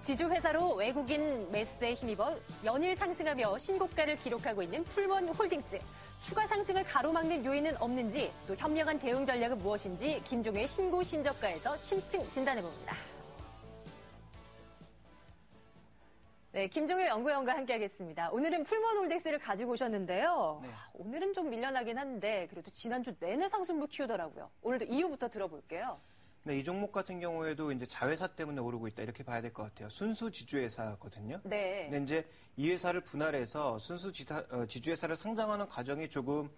지주회사로 외국인 매수세에 힘입어 연일 상승하며 신고가를 기록하고 있는 풀먼 홀딩스. 추가 상승을 가로막는 요인은 없는지, 또 현명한 대응 전략은 무엇인지 김종의 신고 신저가에서 심층 진단해봅니다. 네, 김종의 연구원과 함께하겠습니다. 오늘은 풀먼 홀딩스를 가지고 오셨는데요. 네. 오늘은 좀 밀려나긴 한데 그래도 지난주 내내 상승부 키우더라고요. 오늘도 이유부터 들어볼게요. 네, 이 종목 같은 경우에도 이제 자회사 때문에 오르고 있다 이렇게 봐야 될 것 같아요. 순수 지주회사거든요. 네. 근데 이제 이 회사를 분할해서 순수 지주회사를 상장하는 과정이 조금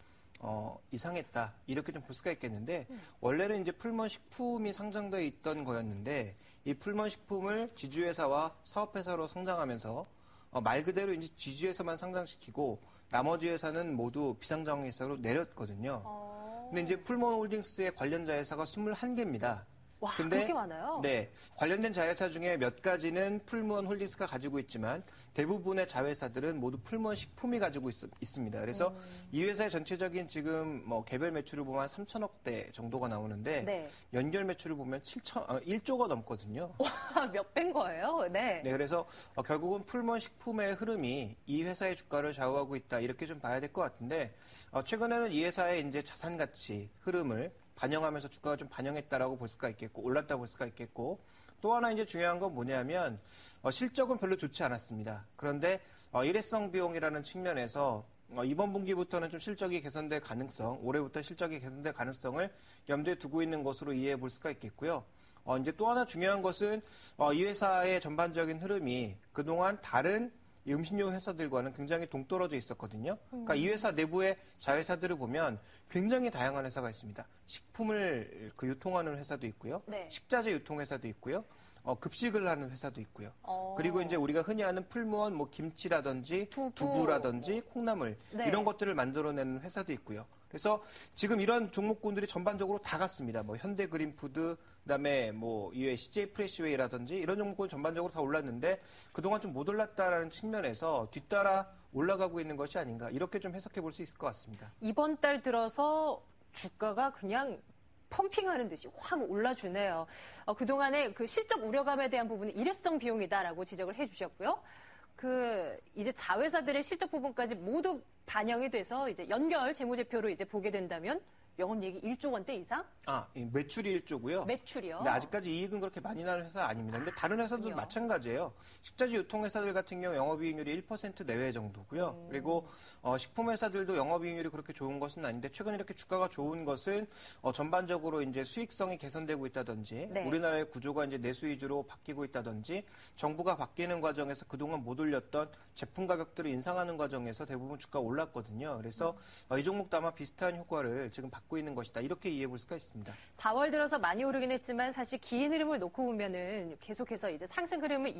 이상했다 이렇게 좀 볼 수가 있겠는데 원래는 이제 풀먼 식품이 상장돼 있던 거였는데 이 풀먼 식품을 지주회사와 사업회사로 상장하면서 말 그대로 이제 지주회사만 상장시키고 나머지 회사는 모두 비상장회사로 내렸거든요. 근데 이제 풀먼 홀딩스의 관련 자회사가 21개입니다. 와, 그렇게 많아요? 네. 관련된 자회사 중에 몇 가지는 풀먼 홀딩스가 가지고 있지만 대부분의 자회사들은 모두 풀먼 식품이 가지고 있습니다. 그래서 이 회사의 전체적인 지금 개별 매출을 보면 한 3천억대 정도가 나오는데 네. 연결 매출을 보면 1조가 넘거든요. 와, 몇 배인 거예요? 네. 네. 그래서 결국은 풀먼 식품의 흐름이 이 회사의 주가를 좌우하고 있다. 이렇게 좀 봐야 될 것 같은데 최근에는 이 회사의 이제 자산 가치 흐름을 반영하면서 주가가 좀 반영했다라고 볼 수가 있겠고 올랐다고 볼 수가 있겠고 또 하나 이제 중요한 건 뭐냐면 실적은 별로 좋지 않았습니다. 그런데 일회성 비용이라는 측면에서 이번 분기부터는 좀 실적이 개선될 가능성, 올해부터 실적이 개선될 가능성을 염두에 두고 있는 것으로 이해해 볼 수가 있겠고요. 이제 또 하나 중요한 것은 이 회사의 전반적인 흐름이 그동안 다른 음식료 회사들과는 굉장히 동떨어져 있었거든요. 그러니까 이 회사 내부의 자회사들을 보면 굉장히 다양한 회사가 있습니다. 식품을 유통하는 회사도 있고요. 네. 식자재 유통 회사도 있고요. 급식을 하는 회사도 있고요. 그리고 이제 우리가 흔히 아는 풀무원, 김치라든지 두부라든지 콩나물 네. 이런 것들을 만들어내는 회사도 있고요. 그래서 지금 이런 종목군들이 전반적으로 다 갔습니다. 현대그린푸드, 그다음에 이외에 CJ 프레시웨이라든지 이런 종목군 전반적으로 다 올랐는데 그동안 좀 못 올랐다라는 측면에서 뒤따라 올라가고 있는 것이 아닌가 이렇게 좀 해석해 볼 수 있을 것 같습니다. 이번 달 들어서 주가가 그냥 펌핑하는 듯이 확 올라주네요. 그동안의 그 실적 우려감에 대한 부분은 일회성 비용이다라고 지적을 해주셨고요. 이제 자회사들의 실적 부분까지 모두 반영이 돼서 이제 연결 재무제표로 이제 보게 된다면 영업이익이 1조 원대 이상? 매출이 1조고요. 매출이요? 근데 아직까지 이익은 그렇게 많이 나는 회사 아닙니다. 근데 다른 회사도 마찬가지예요. 식자재 유통회사들 같은 경우 영업이익률이 1% 내외 정도고요. 그리고 식품회사들도 영업이익률이 그렇게 좋은 것은 아닌데 최근 이렇게 주가가 좋은 것은 전반적으로 이제 수익성이 개선되고 있다든지 네. 우리나라의 구조가 이제 내수 위주로 바뀌고 있다든지 정부가 바뀌는 과정에서 그동안 못 올렸던 제품 가격들을 인상하는 과정에서 대부분 주가가 올랐거든요. 그래서 이 종목도 아마 비슷한 효과를 지금 받고 있는 것이다. 이렇게 이해해 볼 수가 있습니다. 4월 들어서 많이 오르긴 했지만 사실 긴 흐름을 놓고 보면은 계속해서 이제 상승 흐름을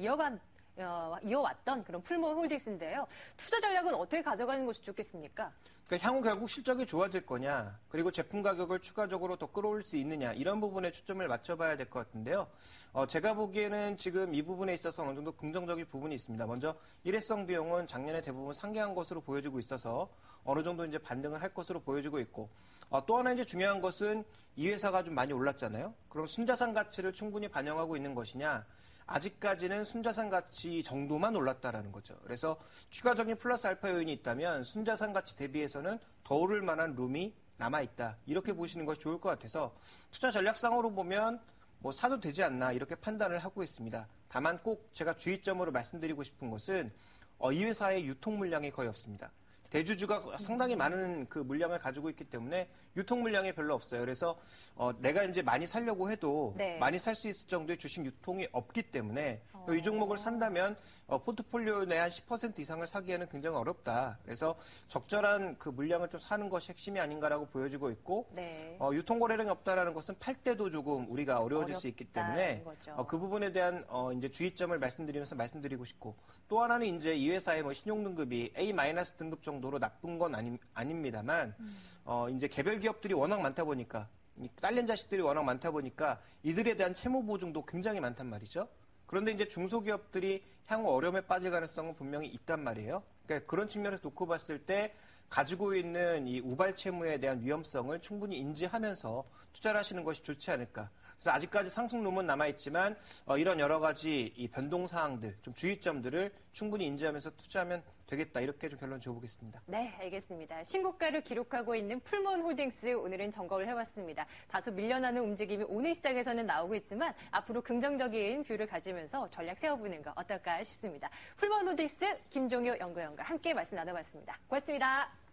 이어왔던 그런 풀먼 홀딩스인데요. 투자 전략은 어떻게 가져가는 것이 좋겠습니까? 그러니까 향후 결국 실적이 좋아질 거냐, 그리고 제품 가격을 추가적으로 더 끌어올 수 있느냐 이런 부분에 초점을 맞춰봐야 될 것 같은데요. 제가 보기에는 지금 이 부분에 있어서 어느 정도 긍정적인 부분이 있습니다. 먼저 일회성 비용은 작년에 대부분 상회한 것으로 보여지고 있어서 어느 정도 이제 반등을 할 것으로 보여지고 있고 또 하나 이제 중요한 것은 이 회사가 좀 많이 올랐잖아요. 그럼 순자산 가치를 충분히 반영하고 있는 것이냐? 아직까지는 순자산 가치 정도만 올랐다라는 거죠. 그래서 추가적인 플러스 알파 요인이 있다면 순자산 가치 대비해서는 더 오를 만한 룸이 남아있다. 이렇게 보시는 것이 좋을 것 같아서 투자 전략상으로 보면 사도 되지 않나 이렇게 판단을 하고 있습니다. 다만 꼭 제가 주의점으로 말씀드리고 싶은 것은 이 회사의 유통 물량이 거의 없습니다. 대주주가 상당히 많은 그 물량을 가지고 있기 때문에 유통 물량이 별로 없어요. 그래서 내가 이제 많이 살려고 해도 네. 많이 살 수 있을 정도의 주식 유통이 없기 때문에 이 종목을 산다면 포트폴리오 내 한 10% 이상을 사기에는 굉장히 어렵다. 그래서 적절한 그 물량을 좀 사는 것이 핵심이 아닌가라고 보여지고 있고 네. 유통 거래량이 없다라는 것은 팔 때도 조금 우리가 어려워질 수 있기 때문에 그 부분에 대한 이제 주의점을 말씀드리고 싶고 또 하나는 이제 이 회사의 신용 등급이 A- 등급 정도로 나쁜 건 아닙니다만 이제 개별 기업들이 워낙 많다 보니까 딸린 자식들이 워낙 많다 보니까 이들에 대한 채무 보증도 굉장히 많단 말이죠. 그런데 이제 중소기업들이 향후 어려움에 빠질 가능성은 분명히 있단 말이에요. 그러니까 그런 측면에서 놓고 봤을 때 가지고 있는 이 우발 채무에 대한 위험성을 충분히 인지하면서 투자를 하시는 것이 좋지 않을까. 그래서 아직까지 상승룸은 남아있지만 이런 여러 가지 이 변동 사항들, 좀 주의점들을 충분히 인지하면서 투자하면 되겠다. 이렇게 좀 결론 지어보겠습니다. 네, 알겠습니다. 신고가를 기록하고 있는 풀몬 홀딩스 오늘은 점검을 해봤습니다. 다소 밀려나는 움직임이 오늘 시장에서는 나오고 있지만 앞으로 긍정적인 뷰를 가지면서 전략 세워보는 거 어떨까 싶습니다. 풀몬 홀딩스 김종효 연구원과 함께 말씀 나눠봤습니다. 고맙습니다.